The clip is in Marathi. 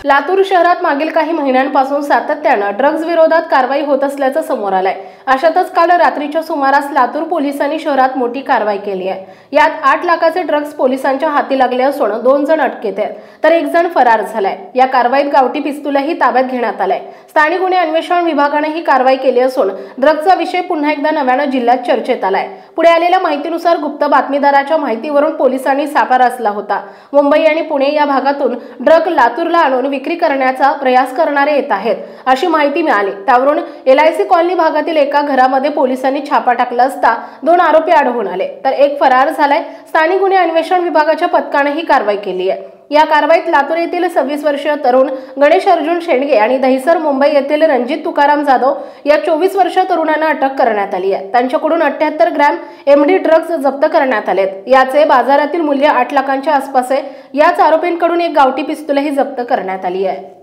लातूर शहरात मागील काही महिन्यांपासून सातत्याने ड्रग्ज विरोधात कारवाई होत असल्याचं समोर आलंय। अशातच काल रात्रीच्या सुमारास लातूर पोलिसांनी शहरात मोठी कारवाई केली आहे। यात 8 लाखाचे ड्रग्ज पोलिसांच्या हाती लागले असून 2 जण अटकेत आहेत, तर 1 जण फरार झालाय। या कारवाईत गावठी पिस्तूलही ताब्यात घेण्यात आलाय। स्थानिक गुन्हे अन्वेषण विभागाने ही कारवाई केली असून ड्रग्जचा विषय पुन्हा एकदा नव्याने जिल्ह्यात चर्चेत आलाय। पुढे आलेल्या माहितीनुसार गुप्त बातमीदाराच्या माहितीवरून पोलिसांनी सापळा रचला होता। मुंबई आणि पुणे या भागातून ड्रग लातूरला आणून विक्री करण्याचा प्रयास करणारे येत आहेत अशी माहिती मिळाली। त्यावरून LIC कॉलनी भागातील एका घरामध्ये पोलिसांनी छापा टाकला असता 2 आरोपी आढळून आले, तर 1 फरार झालाय। स्थानिक गुन्हे अन्वेषण विभागाच्या पथकाने ही कारवाई केली आहे। या कारवाईत लातूर येथील 26 वर्षीय तरुण गणेश अर्जुन शेंडगे आणि दहिसर मुंबई येथील रणजित तुकाराम जाधव या 24 वर्षीय तरुणांना अटक करण्यात आली आहे। त्यांच्याकडून 78 ग्रॅम MD ड्रग्ज जप्त करण्यात आलेत। याचे बाजारातील मूल्य 8 लाखांच्या आसपास आहे। याच आरोपींकडून एक गावठी पिस्तूलही जप्त करण्यात आली आहे।